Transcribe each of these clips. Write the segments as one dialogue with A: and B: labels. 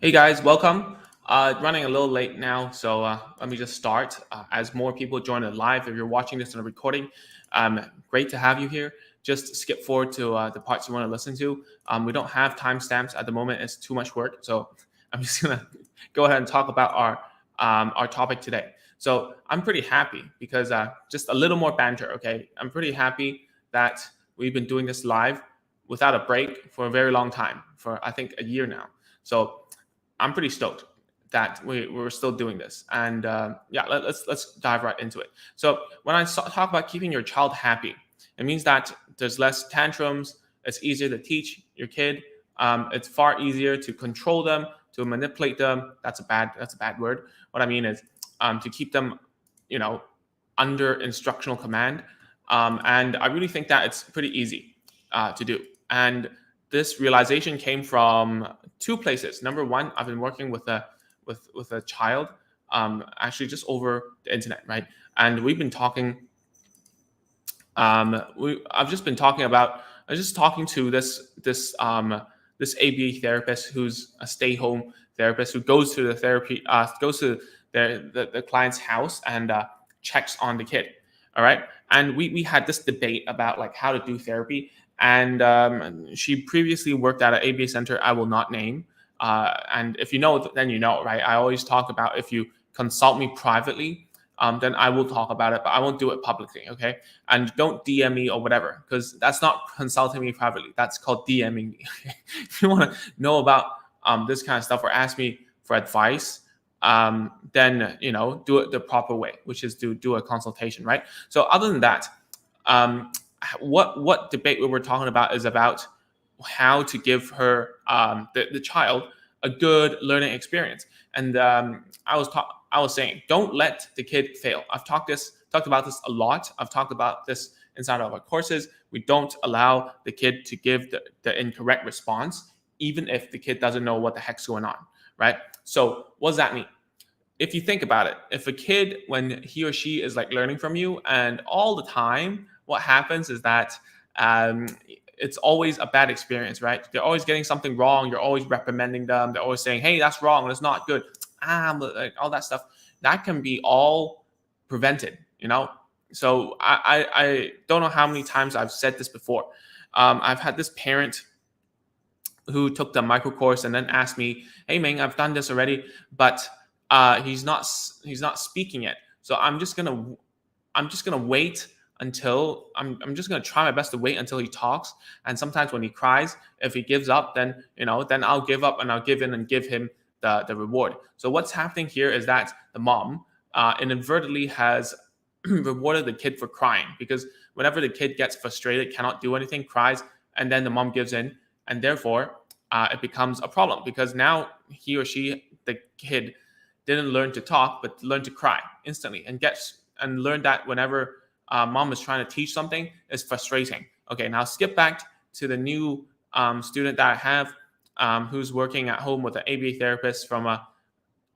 A: Hey guys, welcome. Running a little late now, so let me just start. As more people join it live, if you're watching this on a recording, great to have you here. Just skip forward to the parts you want to listen to. We don't have timestamps at the moment; it's too much work. So I'm just gonna go ahead and talk about our topic today. So I'm pretty happy because just a little more banter. Okay, I'm pretty happy that we've been doing this live without a break for a very long time, for I think a year now. So I'm pretty stoked that we're still doing this. And yeah, let's dive right into it. So when I talk about keeping your child happy, it means that there's less tantrums. It's easier to teach your kid. It's far easier to control them, to manipulate them. That's a bad word. What I mean is to keep them, you know, under instructional command. And I really think that it's pretty easy to do. And this realization came from two places. Number one, I've been working with a child, actually just over the internet, right? And we've been talking. I've just been talking about. I was just talking to this ABA therapist who's a stay-home therapist who goes to the therapy goes to the client's house and checks on the kid. All right, and we had this debate about like how to do therapy, and she previously worked at an ABA center I will not name. And if you know, then you know, right? I always talk about if you consult me privately, then I will talk about it, but I won't do it publicly, okay? And don't DM me or whatever, because that's not consulting me privately. That's called DMing me. If you want to know about this kind of stuff or ask me for advice, then do it the proper way, which is to do a consultation, right? So other than that, um, what debate we were talking about is about how to give her the child a good learning experience. And I was saying, don't let the kid fail. I've talked about this a lot. I've talked about this inside of our courses. We don't allow the kid to give the incorrect response, even if the kid doesn't know what the heck's going on, right? So what does that mean? If you think about it, if a kid, when he or she is like learning from you and all the time, what happens is that it's always a bad experience, right? They're always getting something wrong. You're always reprimanding them. They're always saying, hey, that's wrong. That's not good. Like all that stuff. That can be all prevented. So I don't know how many times I've said this before. I've had this parent who took the micro course and then asked me, "Hey, Ming, I've done this already, but he's not speaking yet. So I'm just gonna wait until I'm just gonna try my best to wait until he talks. And sometimes when he cries, if he gives up, then I'll give up and I'll give in and give him the reward. So what's happening here is that the mom inadvertently has rewarded the kid for crying because whenever the kid gets frustrated, cannot do anything, cries, and then the mom gives in, and therefore it becomes a problem because now he or she, the kid, didn't learn to talk but learn to cry instantly and learn that whenever mom is trying to teach something, it's frustrating. Okay, now skip back to the new student that I have who's working at home with an ABA therapist from a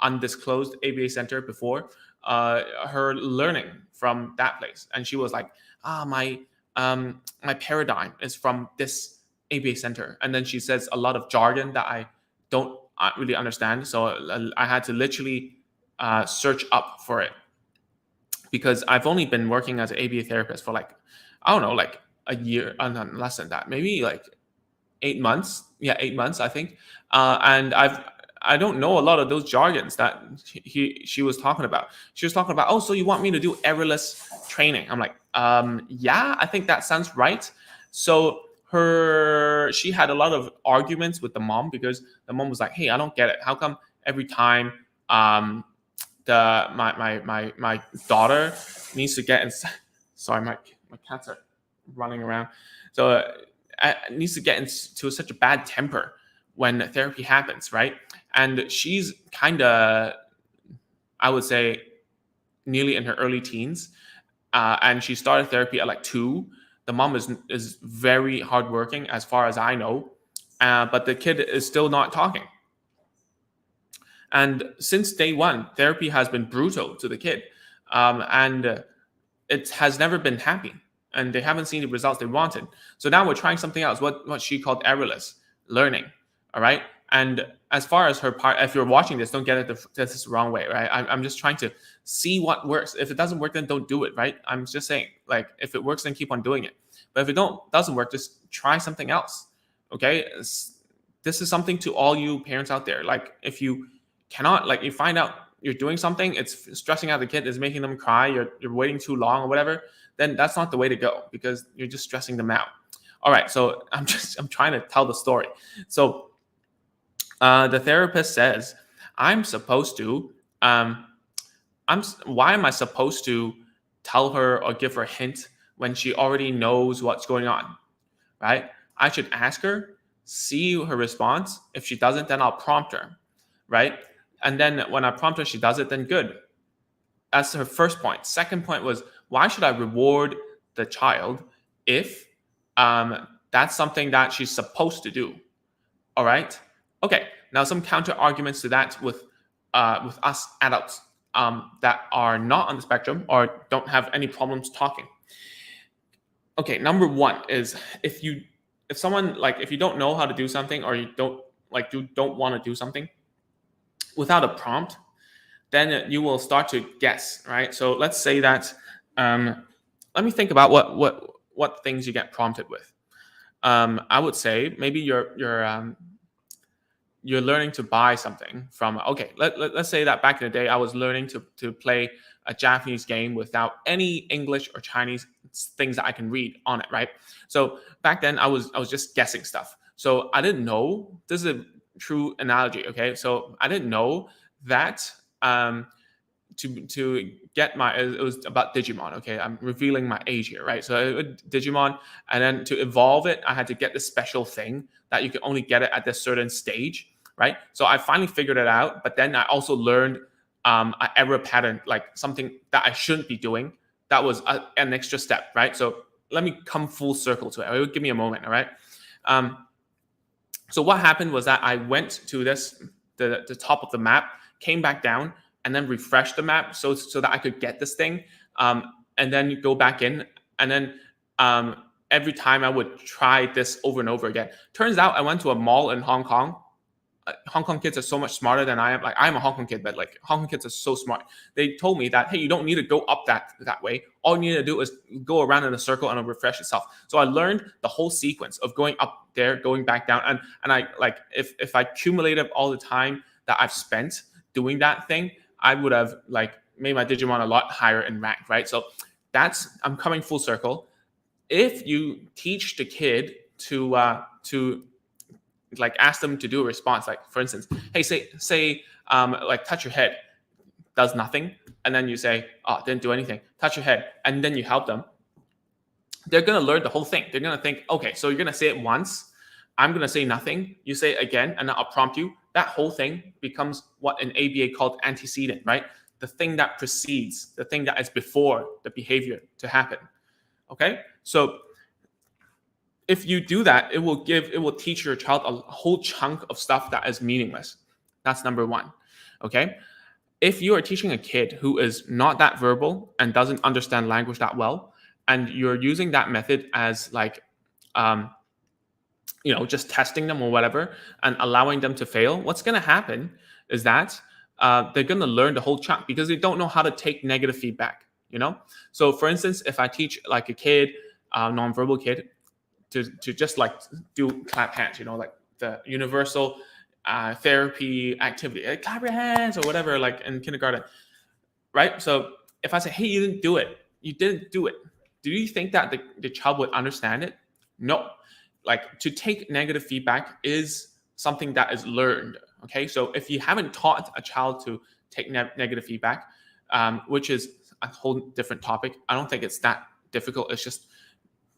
A: undisclosed ABA center before. Her learning from that place, and she was like, my paradigm is from this ABA center, and then she says a lot of jargon that I don't really understand. So I had to literally search up for it because I've only been working as an ABA therapist for like, I don't know, like a year, less than that, maybe like 8 months. Yeah, 8 months, I think. And I don't know a lot of those jargons that she was talking about. She was talking about, oh, so you want me to do errorless training? I'm like, yeah, I think that sounds right. So she had a lot of arguments with the mom because the mom was like, hey, I don't get it. How come every time my daughter needs to get in? Sorry, my cats are running around. So needs to get into such a bad temper when therapy happens, right? And she's kind of, I would say, nearly in her early teens, and she started therapy at like 2. The mom is very hardworking, as far as I know, but the kid is still not talking. And since day one, therapy has been brutal to the kid, and it has never been happy, and they haven't seen the results they wanted. So now we're trying something else, what she called errorless learning. All right, And as far as her part, if you're watching this, don't get it this wrong way, right? I'm just trying to see what works. If it doesn't work, then don't do it, right? I'm just saying, like, if it works, then keep on doing it. But if it doesn't work, just try something else. Okay, this is something to all you parents out there. Like, if you cannot, like, you find out you're doing something, it's stressing out the kid, it's making them cry, you're waiting too long or whatever, then that's not the way to go because you're just stressing them out. All right, so I'm trying to tell the story. So the therapist says, I'm supposed to, why am I supposed to tell her or give her a hint when she already knows what's going on, right? I should ask her, see her response. If she doesn't, then I'll prompt her, right? And then when I prompt her, she does it, then good. That's her first point. Second point was, why should I reward the child if that's something that she's supposed to do? All right. Okay. Now some counter arguments to that with us adults that are not on the spectrum or don't have any problems talking. Okay. Number one is if you don't know how to do something or you don't want to do something without a prompt, then you will start to guess, right? So let's say that let me think about what things you get prompted with. I would say maybe you're learning to buy something from, okay, let's say that back in the day I was learning to play a Japanese game without any English or Chinese things that I can read on it, right? So back then I was just guessing stuff. So I didn't know, this is a true analogy, okay? So I didn't know that to get my, it was about Digimon, okay? I'm revealing my age here, right? So Digimon, and then to evolve it, I had to get this special thing that you can only get it at this certain stage, right? So I finally figured it out, but then I also learned an error pattern, like something that I shouldn't be doing. That was an extra step, right? So let me come full circle to it. Give me a moment, all right? So what happened was that I went to the top of the map, came back down, and then refreshed the map so that I could get this thing, and then go back in, and then every time I would try this over and over again. Turns out I went to a mall in Hong Kong. Hong Kong kids are so much smarter than I am. Like, I'm a Hong Kong kid, but like Hong Kong kids are so smart. They told me that, hey, you don't need to go up that way. All you need to do is go around in a circle and it'll refresh itself. So I learned the whole sequence of going up there, going back down, and I like if I accumulated all the time that I've spent doing that thing, I would have like made my Digimon a lot higher in rank, right? So I'm coming full circle. If you teach the kid to like ask them to do a response, like for instance, hey, say like touch your head, does nothing, and then you say, oh, didn't do anything, touch your head, and then you help them, they're gonna learn the whole thing. They're gonna think, okay, so you're gonna say it once, I'm gonna say nothing, you say it again, and then I'll prompt you. That whole thing becomes what in ABA called antecedent, right? The thing that precedes, the thing that is before the behavior to happen. Okay, so if you do that, it will teach your child a whole chunk of stuff that is meaningless. That's number one. Okay. If you are teaching a kid who is not that verbal and doesn't understand language that well, and you're using that method as like, just testing them or whatever and allowing them to fail, what's going to happen is that they're going to learn the whole chunk because they don't know how to take negative feedback. So for instance, if I teach like a kid, nonverbal kid, to just like do clap hands, like the universal therapy activity, like clap your hands or whatever, like in kindergarten, right? So if I say, hey, you didn't do it, do you think that the child would understand it? No. Like, to take negative feedback is something that is learned. Okay, so if you haven't taught a child to take negative feedback, which is a whole different topic, I don't think it's that difficult. It's just,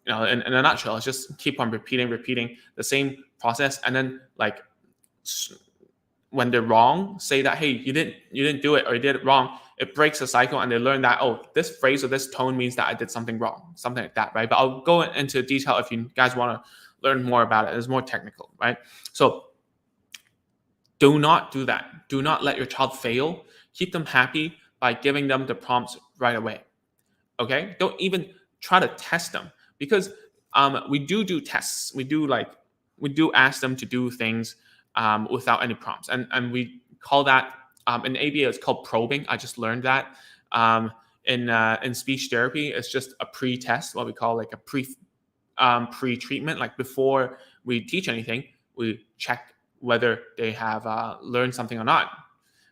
A: in a nutshell, it's just keep on repeating the same process, and then like when they're wrong, say that, hey, you didn't do it, or you did it wrong. It breaks the cycle, and they learn that, oh, this phrase or this tone means that I did something wrong, something like that, right? But I'll go into detail if you guys want to learn more about it. It's more technical, right? So do not do that. Do not let your child fail. Keep them happy by giving them the prompts right away. Okay? Don't even try to test them, because we do tests. We do ask them to do things without any prompts. And we call that in ABA it's called probing. I just learned that. In speech therapy, it's just a pre-test, what we call like a pre-treatment. Like before we teach anything, we check whether they have learned something or not,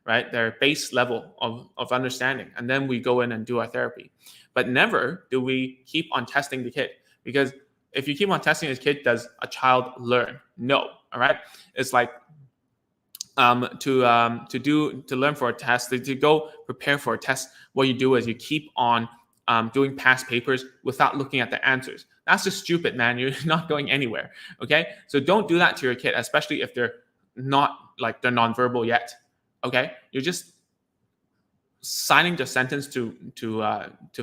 A: right? Their base level of understanding, and then we go in and do our therapy. But never do we keep on testing the kid, because if you keep on testing this kid, does a child learn? No. All right. It's like to learn for a test, to go prepare for a test. What you do is you keep on doing past papers without looking at the answers. That's just stupid, man. You're not going anywhere. Okay. So don't do that to your kid, especially if they're not like they're nonverbal yet. Okay. You're just signing the sentence to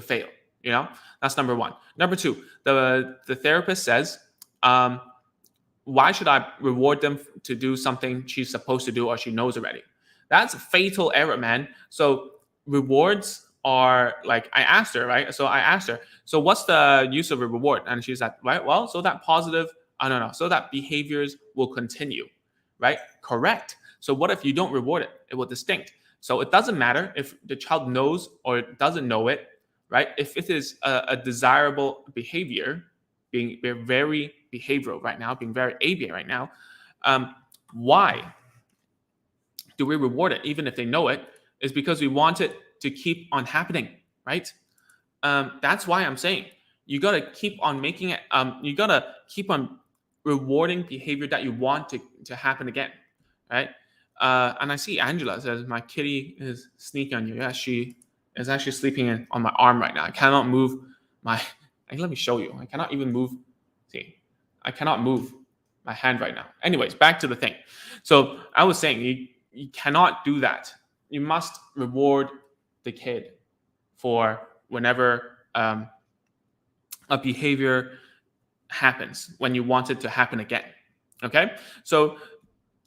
A: fail. You know, that's number one. Number two, the therapist says, why should I reward them to do something she's supposed to do or she knows already? That's a fatal error, man. So rewards are like, I asked her, right? So I asked her, so what's the use of a reward? And she's like, right, well, so that positive, I don't know, so that behaviors will continue, right? Correct. So what if you don't reward it? It will distinct. So it doesn't matter if the child knows or doesn't know it, right? If it is a desirable behavior, being very behavioral right now, being very ABA right now, why do we reward it even if they know it? Is because we want it to keep on happening, right? That's why I'm saying you got to keep on making it, you got to keep on rewarding behavior that you want to happen again, right? And I see Angela says, my kitty is sneaking on you. Yeah, she is actually sleeping on my arm right now. I cannot move my, let me show you. I cannot even move. See, I cannot move my hand right now. Anyways, back to the thing. So I was saying you cannot do that. You must reward the kid for whenever a behavior happens when you want it to happen again. Okay, so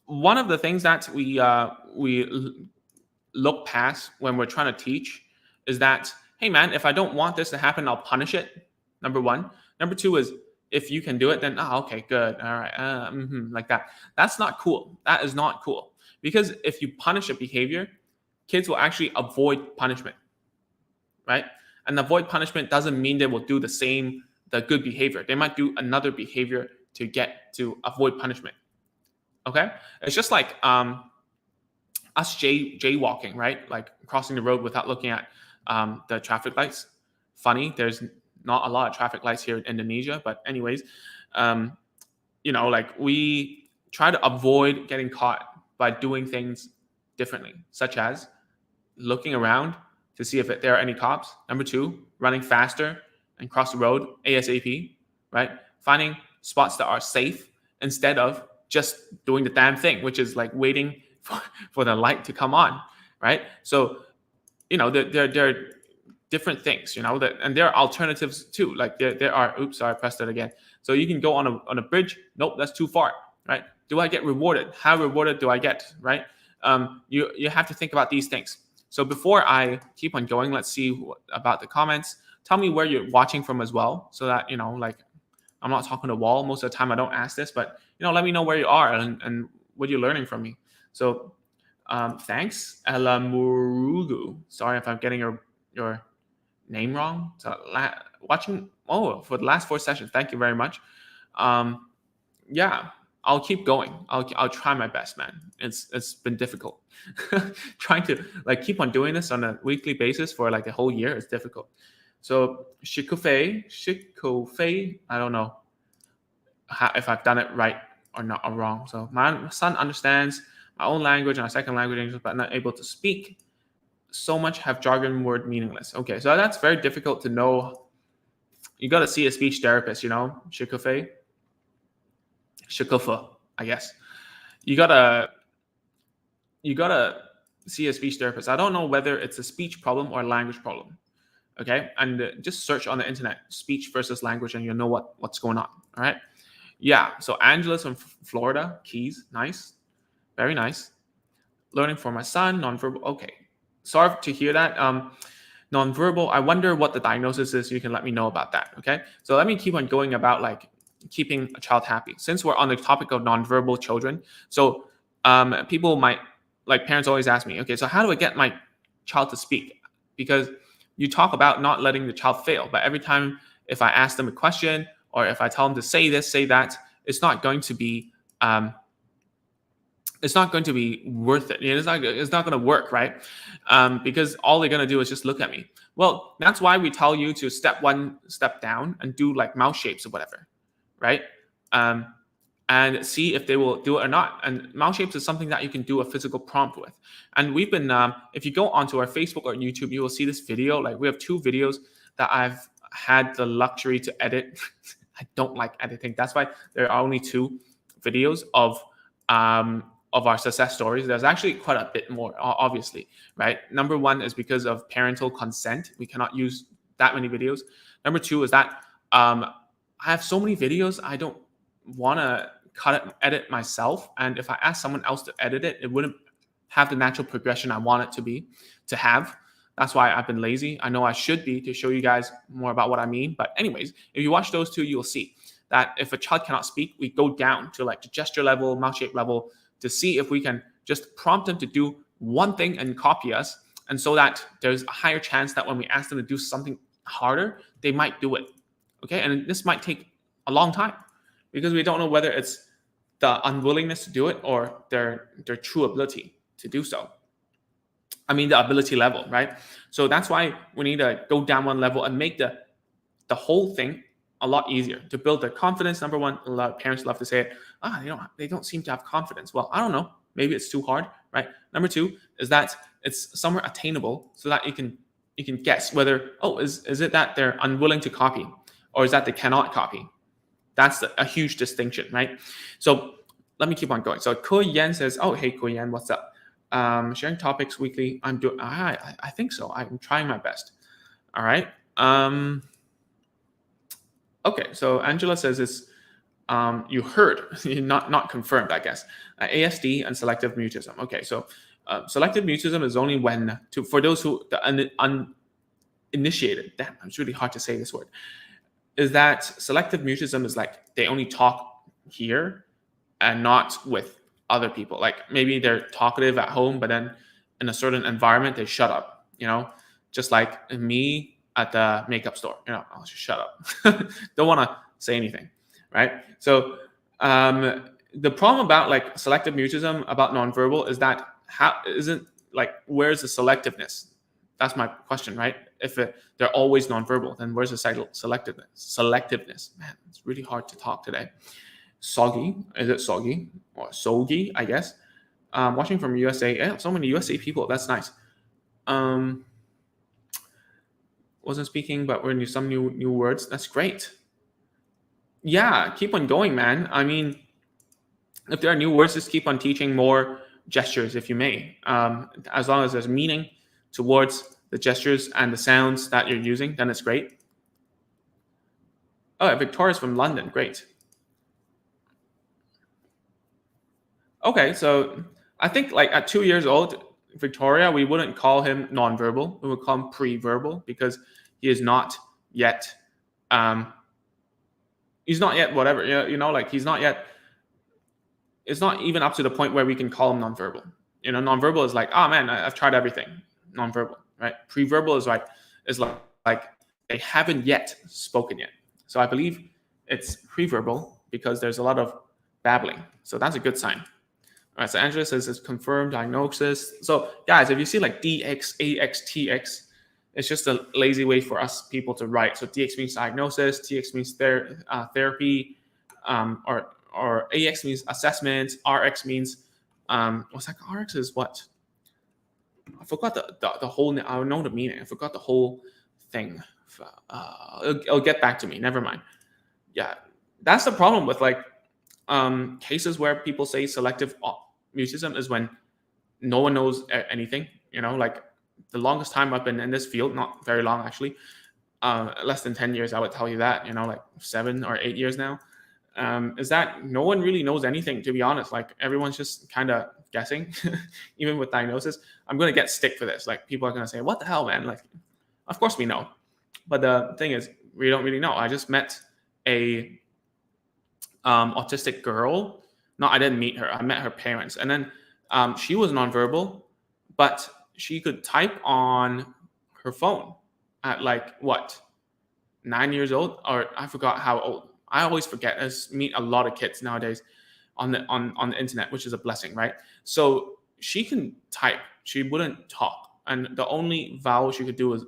A: one of the things that we look past when we're trying to teach is that, hey man, if I don't want this to happen, I'll punish it. Number one. Number two is, if you can do it, then okay, good, all right, like that. That's not cool. That is not cool, because if you punish a behavior, kids will actually avoid punishment, right? And avoid punishment doesn't mean they will do the good behavior. They might do another behavior to avoid punishment. Okay, it's just like us jaywalking, right? Like crossing the road without looking at the traffic lights. Funny, there's not a lot of traffic lights here in Indonesia, but anyways, like we try to avoid getting caught by doing things differently, such as looking around to see if there are any cops. Number two, running faster and cross the road ASAP, right? Finding spots that are safe instead of just doing the damn thing, which is like waiting for the light to come on, right? So, there are different things, and there are alternatives too. Like there are, oops, sorry, I pressed it again. So you can go on a bridge. Nope, that's too far, right? Do I get rewarded? How rewarded do I get, right? You have to think about these things. So before I keep on going, let's see about the comments. Tell me where you're watching from as well, so that, like I'm not talking to the wall. Most of the time I don't ask this, but, let me know where you are and what you're learning from me. So thanks, Ella Murugu. Sorry if I'm getting your name wrong. So watching for the last 4 sessions. Thank you very much. Yeah, I'll keep going. I'll try my best, man. It's been difficult. Trying to keep on doing this on a weekly basis for a whole year is difficult. So Shikofei, I don't know if I've done it right or not or wrong. So my son understands my own language and a second language, English, but not able to speak so much, have jargon word meaningless. Okay, so that's very difficult to know. You got to see a speech therapist, Shikofa, I guess. You gotta see a speech therapist. I don't know whether it's a speech problem or a language problem. Okay, and just search on the internet, speech versus language, and you'll know what's going on. All right. Yeah. So Angela's from Florida Keys. Nice, very nice. Learning for my son, nonverbal. Okay. Sorry to hear that. Nonverbal, I wonder what the diagnosis is. You can let me know about that, okay? So let me keep on going about keeping a child happy. Since we're on the topic of nonverbal children, so people might, like, parents always ask me, okay, so how do I get my child to speak? Because you talk about not letting the child fail, but every time if I ask them a question or if I tell them to say this, say that, it's not going to be um, it's not going to be worth it. It's not going to work, right? Because all they're going to do is just look at me. Well, that's why we tell you to step one step down and do like mouth shapes or whatever, right? Um, and see if they will do it or not. And mouse shapes is something that you can do a physical prompt with. And we've been, if you go onto our Facebook or YouTube, you will see this video. Like, we have 2 videos that I've had the luxury to edit. I don't like editing. That's why there are only 2 videos of our success stories. There's actually quite a bit more, obviously, right? Number 1 is because of parental consent. We cannot use that many videos. Number 2 is that I have so many videos, I don't want to edit myself. And if I ask someone else to edit it, it wouldn't have the natural progression I want it to have. That's why I've been lazy. I know I should be, to show you guys more about what I mean. But anyways, if you watch those 2, you'll see that if a child cannot speak, we go down to like the gesture level, mouth shape level, to see if we can just prompt them to do one thing and copy us. And so that there's a higher chance that when we ask them to do something harder, they might do it. Okay. And this might take a long time because we don't know whether it's the unwillingness to do it or their true ability to do so. I mean, the ability level, right? So that's why we need to go down one level and make the whole thing a lot easier to build their confidence. Number 1, a lot of parents love to say it. They don't seem to have confidence. Well, I don't know. Maybe it's too hard, right? Number 2 is that it's somewhere attainable, so that you can guess whether, is it that they're unwilling to copy, or is that they cannot copy? That's a huge distinction, right? So let me keep on going. So Ko Yan says, "Oh, hey Ko Yan, what's up? Sharing topics weekly. I'm doing. I think so. I'm trying my best. All right. Okay. So Angela says it's you heard, not confirmed, I guess. ASD and selective mutism. Okay. So selective mutism is only when for those who the uninitiated. Damn, it's really hard to say this word. Is that selective mutism is like they only talk here and not with other people. Like maybe they're talkative at home, but then in a certain environment, they shut up, just like me at the makeup store, I'll just shut up. Don't want to say anything, right? So the problem about like selective mutism, about nonverbal, is that where's the selectiveness? That's my question, right? If they're always nonverbal, then where's the selectiveness? Selectiveness, man, it's really hard to talk today. Soggy, is it soggy or sogi? I guess. Watching from USA, yeah, so many USA people. That's nice. Wasn't speaking, but we're some new words. That's great. Yeah, keep on going, man. I mean, if there are new words, just keep on teaching more gestures, if you may. As long as there's meaning towards the gestures and the sounds that you're using, then it's great. Oh, Victoria's from London. Great. Okay, so I think like at 2 years old, Victoria, we wouldn't call him nonverbal. We would call him pre-verbal because he is not yet, he's not yet whatever, like he's not yet, it's not even up to the point where we can call him nonverbal. Nonverbal is like, oh man, I've tried everything. Nonverbal, right? Pre-verbal is like they haven't yet spoken yet. So I believe it's pre-verbal because there's a lot of babbling. So that's a good sign. All right, so Angela says it's confirmed diagnosis. So guys, if you see like DX, AX, TX, it's just a lazy way for us people to write. So DX means diagnosis, TX means therapy, or AX means assessment, RX means what's that? RX is what? I forgot the whole. I know the meaning. I forgot the whole thing. It'll get back to me. Never mind. Yeah, that's the problem with like cases where people say selective mutism is when no one knows anything. Like the longest time I've been in this field, not very long actually, less than 10 years, I would tell you that. Like 7 or 8 years now. Is that no one really knows anything, to be honest. Like everyone's just kind of guessing. Even with diagnosis, I'm going to get stick for this. Like people are going to say, what the hell, man? Like, of course we know. But the thing is, we don't really know. I just met a autistic girl No, I didn't meet her. I met her parents, and then she was nonverbal, but she could type on her phone at like what 9 years old, or I forgot how old. I always forget. I meet a lot of kids nowadays on the internet, which is a blessing, right? So she can type. She wouldn't talk, and the only vowel she could do was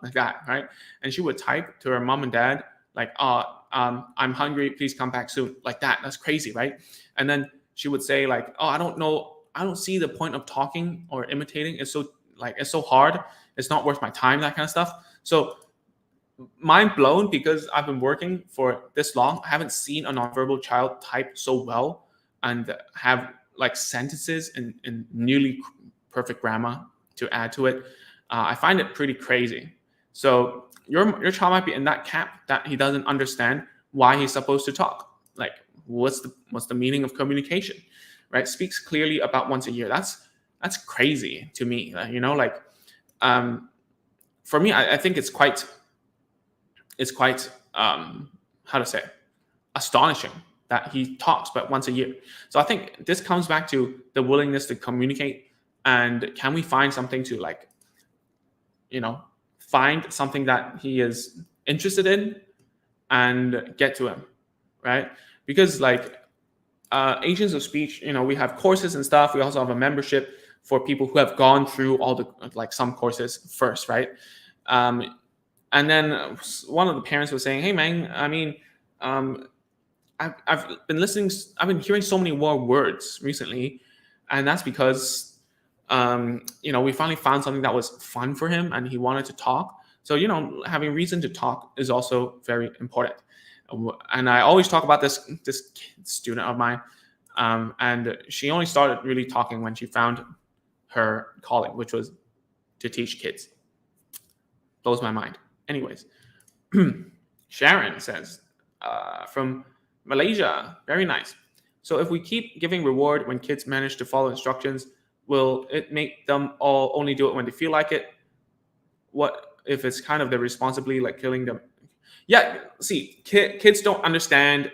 A: like that, right? And she would type to her mom and dad like, I'm hungry. Please come back soon, like that. That's crazy, right? And then she would say like, oh, I don't know. I don't see the point of talking or imitating. It's so hard. It's not worth my time. That kind of stuff. So mind blown because I've been working for this long. I haven't seen a nonverbal child type so well and have like sentences in nearly perfect grammar to add to it. I find it pretty crazy. So your child might be in that camp that he doesn't understand why he's supposed to talk. Like what's the meaning of communication, right? Speaks clearly about once a year. That's crazy to me. Um, for me, I think it's quite how to say astonishing that he talks but once a year. So I think this comes back to the willingness to communicate, and can we find something to like find something that he is interested in and get to him, right? Because like agents of speech, we have courses and stuff. We also have a membership for people who have gone through all the like some courses first, right? And then one of the parents was saying, "Hey, man, I mean, I've been listening. I've been hearing so many more words recently, and that's because, we finally found something that was fun for him, and he wanted to talk. So, having reason to talk is also very important. And I always talk about this student of mine, and she only started really talking when she found her calling, which was to teach kids. Blows my mind. Anyways, Sharon says from Malaysia, very nice. So if we keep giving reward when kids manage to follow instructions, will it make them all only do it when they feel like it? What if it's kind of their responsibility, like killing them? Yeah, see, kids don't understand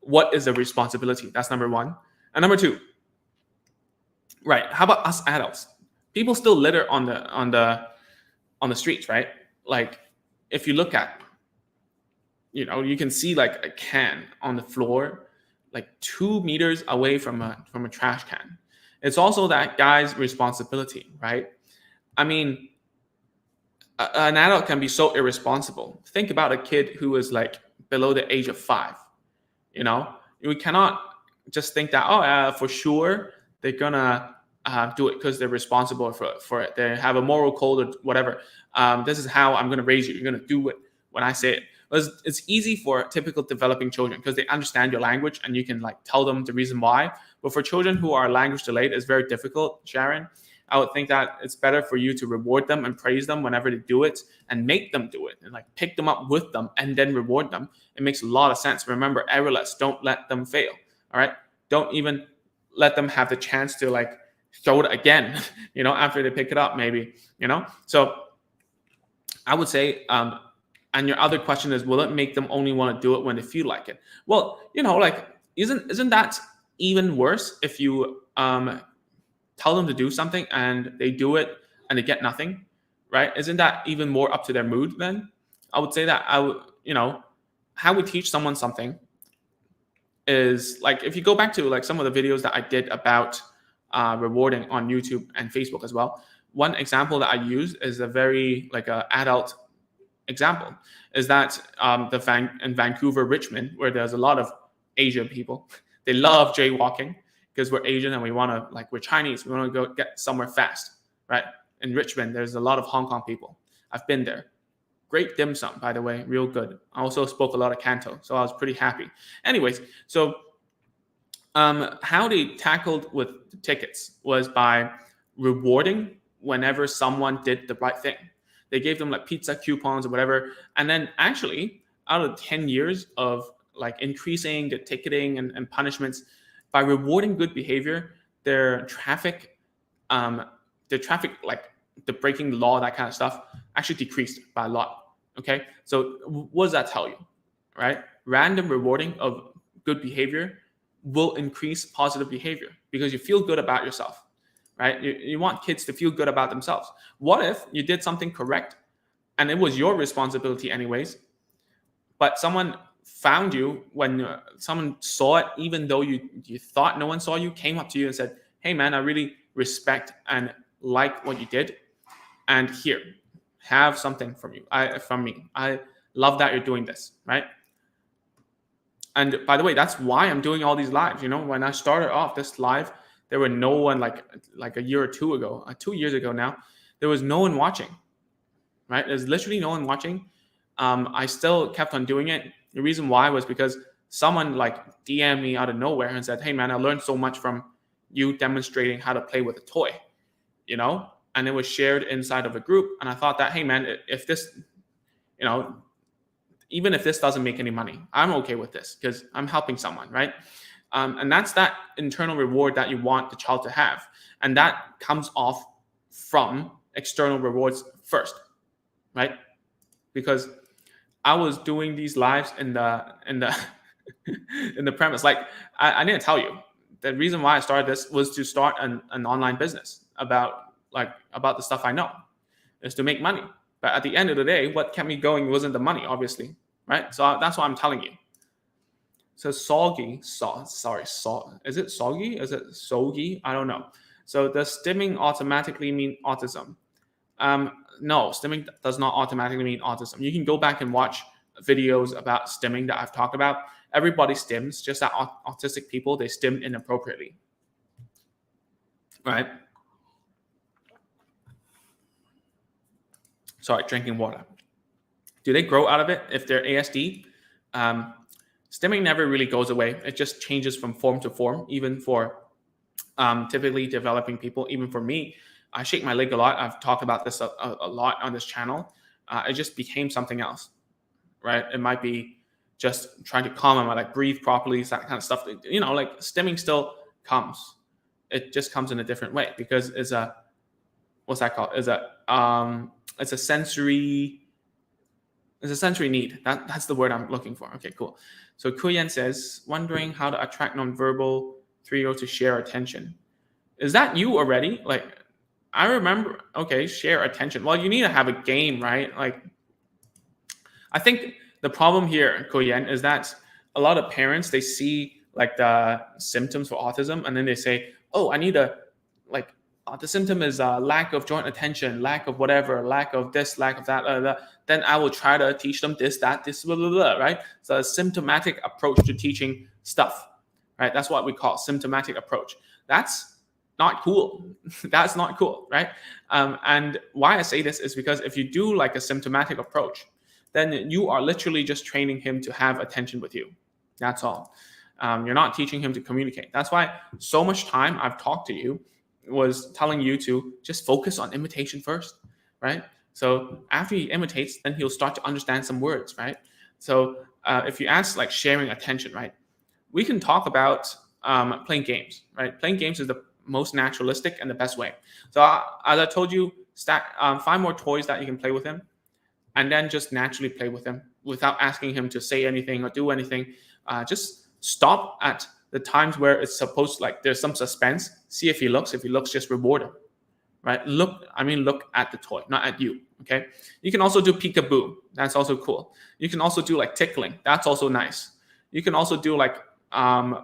A: what is the responsibility. That's number one. And number two, right? How about us adults? People still litter on the streets, right? Like if you look at, you can see like a can on the floor, like 2 meters away from a trash can. It's also that guy's responsibility, right? I mean, an adult can be so irresponsible. Think about a kid who is like below the age of 5. We cannot just think that for sure they're gonna do it because they're responsible for it. They have a moral code or whatever. This is how I'm gonna raise you. You're gonna do it when I say it. It's easy for typical developing children because they understand your language and you can like tell them the reason why. But for children who are language delayed, it's very difficult, Sharon. I would think that it's better for you to reward them and praise them whenever they do it and make them do it and like pick them up with them and then reward them. It makes a lot of sense. Remember, errorless, don't let them fail. All right. Don't even let them have the chance to like throw it again, after they pick it up, maybe, So I would say, and your other question is, will it make them only want to do it when they feel like it? Well, like, isn't that even worse if you tell them to do something and they do it and they get nothing, right? Isn't that even more up to their mood then? I would say that how we teach someone something is like, if you go back to like some of the videos that I did about rewarding on YouTube and Facebook as well, one example that I use is a very like a adult example is that in Vancouver, Richmond, where there's a lot of Asian people, they love jaywalking because we're Asian and we're Chinese. We want to go get somewhere fast, right? In Richmond, there's a lot of Hong Kong people. I've been there. Great dim sum, by the way, real good. I also spoke a lot of Canto, so I was pretty happy. Anyways, so how they tackled with the tickets was by rewarding whenever someone did the right thing. They gave them like pizza coupons or whatever. And then actually, out of 10 years of like increasing the ticketing and punishments, by rewarding good behavior, their traffic, like the breaking the law, that kind of stuff, actually decreased by a lot. Okay. So what does that tell you? Right? Random rewarding of good behavior will increase positive behavior because you feel good about yourself, right? You want kids to feel good about themselves. What if you did something correct and it was your responsibility anyways, but someone found you when someone saw it, even though you thought no one saw you, came up to you and said, hey man, I really respect and like what you did, and here, have something from me. I love that you're doing this, right? And by the way, that's why I'm doing all these lives. When I started off this live, there were no one, like a year or two ago, 2 years ago now, there was no one watching, right? There's literally no one watching. I still kept on doing it. The reason why was because someone like DM'd me out of nowhere and said, hey man, I learned so much from you demonstrating how to play with a toy, and it was shared inside of a group. And I thought that, hey man, if this, even if this doesn't make any money, I'm okay with this because I'm helping someone, right? And that's that internal reward that you want the child to have. And that comes off from external rewards first, right? Because I was doing these lives in the in the premise. Like I didn't tell you, the reason why I started this was to start an online business about the stuff I know, is to make money. But at the end of the day, what kept me going wasn't the money, obviously, right? So that's what I'm telling you. So is it soggy? Is it soggy? I don't know. So does stimming automatically mean autism? No, stimming does not automatically mean autism. You can go back and watch videos about stimming that I've talked about. Everybody stims, just that autistic people, they stim inappropriately, right? Sorry, drinking water. Do they grow out of it if they're ASD? Stimming never really goes away. It just changes from form to form, even for typically developing people. Even for me, I shake my leg a lot. I've talked about this a lot on this channel. It just became something else, right? It might be just trying to calm them, like breathe properly, that kind of stuff. Like stimming still comes. It just comes in a different way because it's a, what's that called? It's a sensory need. That's the word I'm looking for. Okay, cool. So Kuyen says, wondering how to attract nonverbal 3-year-old to share attention. Is that you already? Like, I remember, okay, share attention. Well, you need to have a game, right? Like, I think the problem here, Kuyen, is that a lot of parents, they see like the symptoms for autism and then they say, oh, I need the symptom is lack of joint attention, lack of whatever, lack of this, lack of that. Then I will try to teach them this, that, this, blah, blah, blah, right? So a symptomatic approach to teaching stuff, right? That's what we call symptomatic approach. That's not cool. That's not cool, right? And why I say this is because if you do like a symptomatic approach, then you are literally just training him to have attention with you. That's all. You're not teaching him to communicate. That's why so much time I've talked to you was telling you to just focus on imitation first, right? So after he imitates, then he'll start to understand some words, right? So if you ask like sharing attention, right? We can talk about playing games, right? Playing games is the most naturalistic and the best way. So as I told you, find more toys that you can play with him, and then just naturally play with him without asking him to say anything or do anything. Just stop at the times where it's supposed to, like there's some suspense. See if he looks. If he looks, just reward him, right? Look at the toy, not at you. Okay. You can also do peekaboo. That's also cool. You can also do like tickling. That's also nice. You can also do like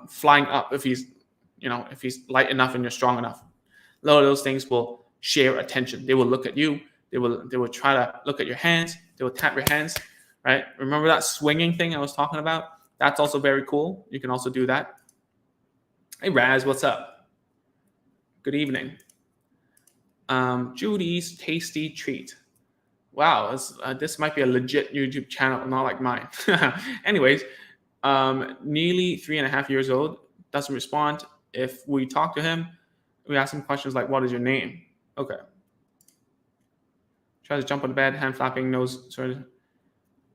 A: flying up if he's light enough and you're strong enough. A lot of those things will share attention. They will look at you. They will try to look at your hands. They will tap your hands, right? Remember that swinging thing I was talking about? That's also very cool. You can also do that. Hey Raz, what's up? Good evening. Judy's Tasty Treat. Wow, this might be a legit YouTube channel, not like mine. Anyways, nearly 3.5 years old, doesn't respond. If we talk to him, we ask him questions like, what is your name? Okay. Tries to jump on the bed, hand flapping, nose sort of.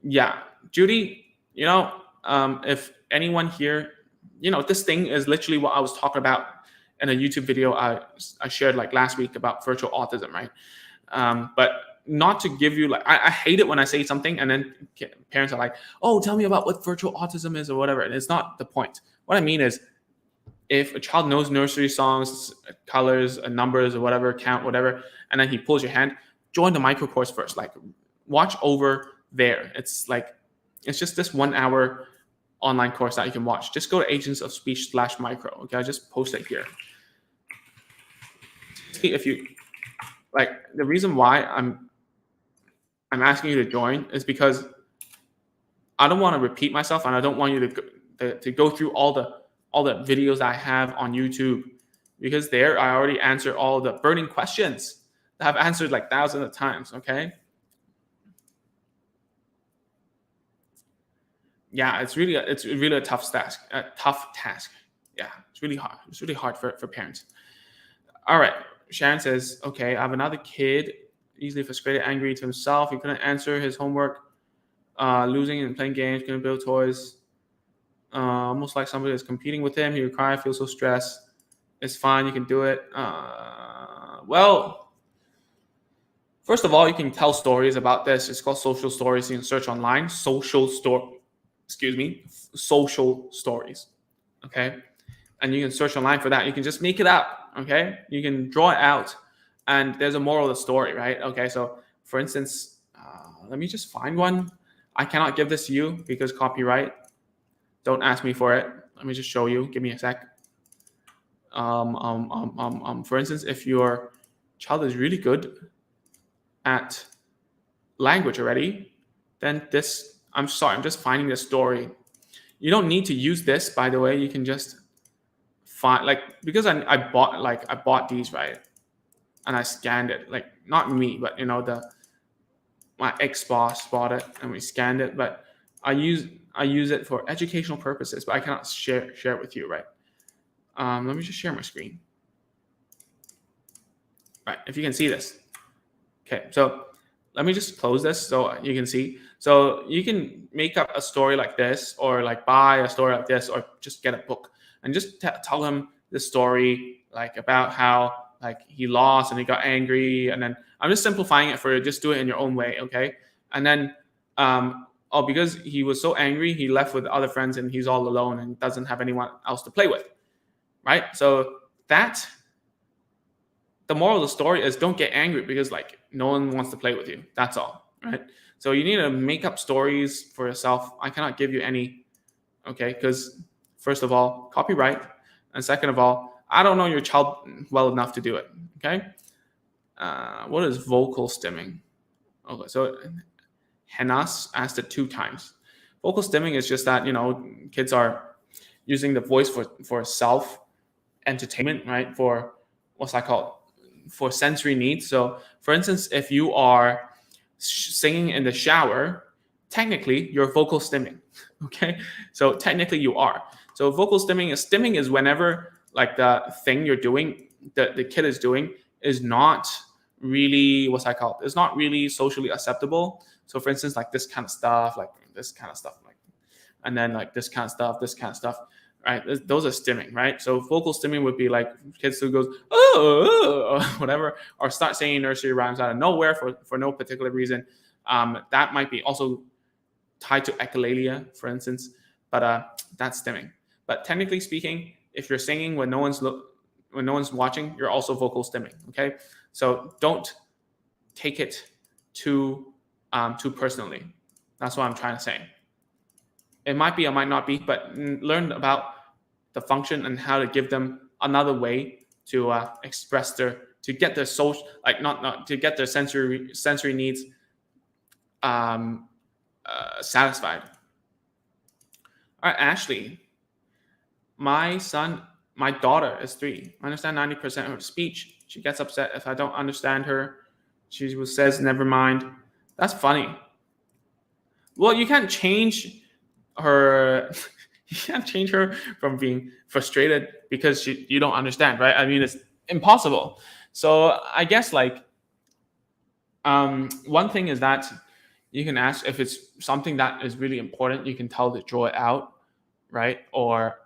A: Yeah, Judy, if anyone here, this thing is literally what I was talking about in a YouTube video I shared like last week about virtual autism, right? But not to give you like, I hate it when I say something and then parents are like, oh, tell me about what virtual autism is or whatever. And it's not the point. What I mean is if a child knows nursery songs, colors, numbers, or whatever, count, whatever, and then he pulls your hand, join the micro course first. Like, watch over there. It's just this 1 hour online course that you can watch. Just go to Agents of Speech/micro. Okay, I just post it here. If you like, the reason why I'm asking you to join is because I don't want to repeat myself, and I don't want you to go through all the videos I have on YouTube, because there I already answer all the burning questions that I've answered like thousands of times. Okay. Yeah, it's really a tough task. Yeah, it's really hard. It's really hard for parents. All right. Sharon says, okay, I have another kid, easily frustrated, angry to himself. He couldn't answer his homework, losing and playing games, couldn't build toys. Almost like somebody is competing with him. He would cry, feel so stressed. It's fine, you can do it. Well, first of all, you can tell stories about this. It's called social stories. You can search online. Social stories. Okay, and you can search online for that. You can just make it up. Okay, you can draw it out, and there's a moral of the story, right? Okay, so for instance, let me just find one. I cannot give this to you because copyright. Don't ask me for it. Let me just show you. Give me a sec. For instance, if your child is really good at language already, then this, I'm sorry, I'm just finding this story. You don't need to use this, by the way. You can just find, like, because I bought these, right? And I scanned it, like, not me, but my ex-boss bought it and we scanned it, but I use it for educational purposes, but I cannot share it with you, right? Let me just share my screen. Right, if you can see this. Okay, so let me just close this so you can see. So you can make up a story like this, or like buy a story like this, or just get a book and just tell him the story, like about how like he lost and he got angry, and then I'm just simplifying it for you. Just do it in your own way, okay? And then because he was so angry, he left with other friends and he's all alone and doesn't have anyone else to play with, right? So the moral of the story is don't get angry because like no one wants to play with you. That's all, right? So you need to make up stories for yourself. I cannot give you any, okay? Because first of all, copyright, and second of all, I don't know your child well enough to do it, okay? What is vocal stimming? Okay, so Henas asked it 2 times. Vocal stimming is just that, kids are using the voice for self entertainment, right? For what's that called? For sensory needs. So, for instance, if you are singing in the shower, technically you're vocal stimming. Okay, so technically you are. So vocal stimming is whenever like the thing you're doing, the kid is doing, is not really what's that called? It's not really socially acceptable. So, for instance, like this kind of stuff, like this kind of stuff, like, and then like this kind of stuff, right? Those are stimming, right? So vocal stimming would be like kids who goes or whatever, or start saying nursery rhymes out of nowhere for no particular reason. That might be also tied to echolalia, for instance, but that's stimming. But technically speaking, if you're singing when no one's watching, you're also vocal stimming. Okay, so don't take it too personally. That's what I'm trying to say. It might be, it might not be, but learn about the function and how to give them another way to express to get their social, like not to get their sensory needs satisfied. All right, Ashley, my daughter is 3. I understand 90% of her speech. She gets upset if I don't understand her. She says, never mind. That's funny. Well, you can't change her. You can't change her from being frustrated because you don't understand, right? I mean, it's impossible. So I guess like one thing is that you can ask if it's something that is really important. You can tell to draw it out, right? Or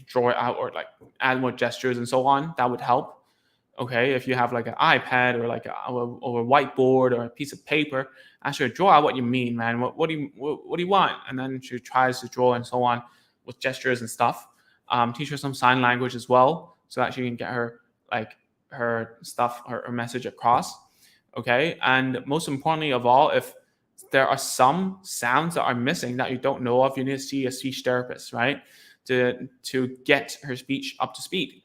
A: draw it out, or like add more gestures and so on. That would help. Okay, if you have like an iPad or like a whiteboard or a piece of paper, ask her, draw out what you mean, man. What do you want? And then she tries to draw and so on with gestures and stuff. Teach her some sign language as well, so that she can get her like her stuff, her message across. Okay, and most importantly of all, if there are some sounds that are missing that you don't know of, you need to see a speech therapist, right? To get her speech up to speed.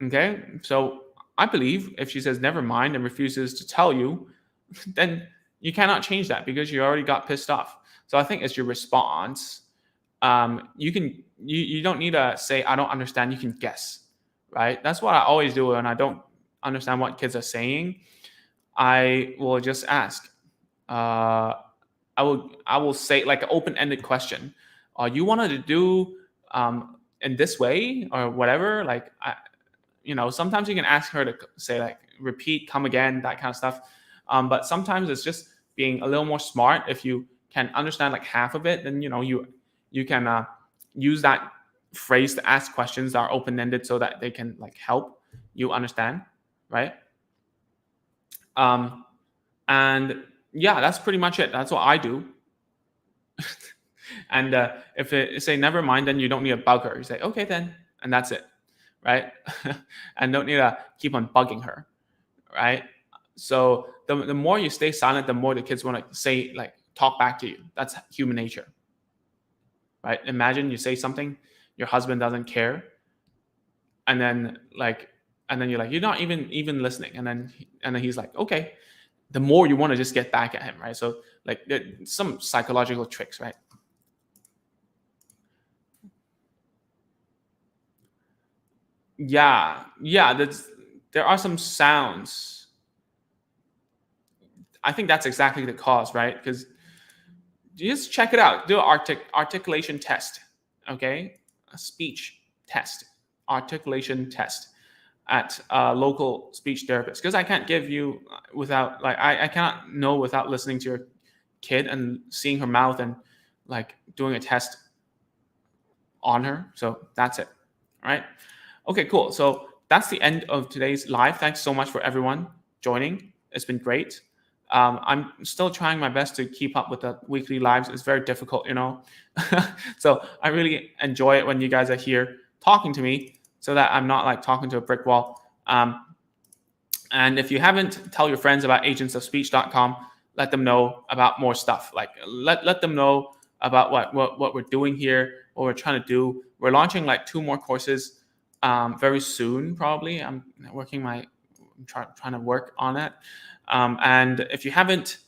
A: Okay, so I believe if she says never mind and refuses to tell you, then you cannot change that because you already got pissed off. So I think it's your response. You don't need to say I don't understand. You can guess, right? That's what I always do when I don't understand what kids are saying. I will just ask. Uh, I will say like an open-ended question. You wanted to do in this way or whatever. Like sometimes you can ask her to say like repeat, come again, that kind of stuff. But sometimes it's just being a little more smart. If you can understand like half of it, then you can use that phrase to ask questions that are open-ended so that they can like help you understand, right? And yeah, that's pretty much it. That's what I do. And if it say never mind, then you don't need to bug her. You say okay then, and that's it, right? And don't need to keep on bugging her, right? So the more you stay silent, the more the kids want to say like talk back to you. That's human nature, right? Imagine you say something, your husband doesn't care, and then you're like you're not even listening, and then he's like okay. The more you want to just get back at him, right? So like some psychological tricks, right? Yeah. There are some sounds. I think that's exactly the cause, right? Because just check it out. Do an articulation test, okay? A speech test, articulation test at a local speech therapist. Because I can't give you without like I cannot know without listening to your kid and seeing her mouth and like doing a test on her. So that's it. All right. Okay, cool. So that's the end of today's live. Thanks so much for everyone joining. It's been great. I'm still trying my best to keep up with the weekly lives. It's very difficult, So I really enjoy it when you guys are here talking to me so that I'm not like talking to a brick wall. And if you haven't, tell your friends about agentsofspeech.com. Let them know about more stuff. Like let them know about what we're doing here, what we're trying to do. We're launching like 2 more courses very soon, probably. I'm trying to work on it. And if you haven't,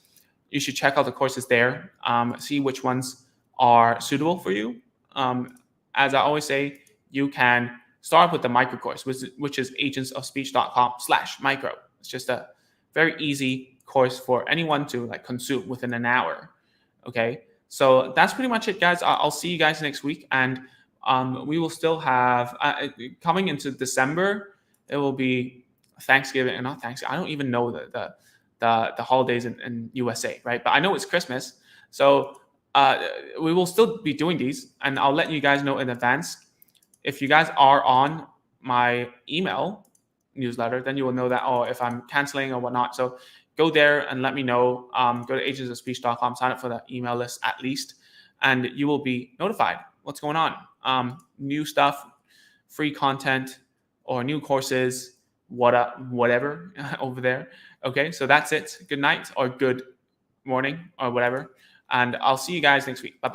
A: you should check out the courses there. See which ones are suitable for you. As I always say, you can start with the micro course, which is agentsofspeech.com/micro. It's just a very easy course for anyone to like consume within an hour. Okay, so that's pretty much it, guys. I'll see you guys next week, and we will still have coming into December. It will be Thanksgiving and not Thanksgiving. I don't even know the holidays in USA, right? But I know it's Christmas, so we will still be doing these, and I'll let you guys know in advance. If you guys are on my email newsletter, then you will know that if I'm canceling or whatnot. So go there and let me know. Go to agentsofspeech.com, sign up for the email list at least, and you will be notified what's going on. New stuff, free content, or new courses, whatever over there. Okay, so that's it. Good night or good morning or whatever. And I'll see you guys next week. Bye-bye.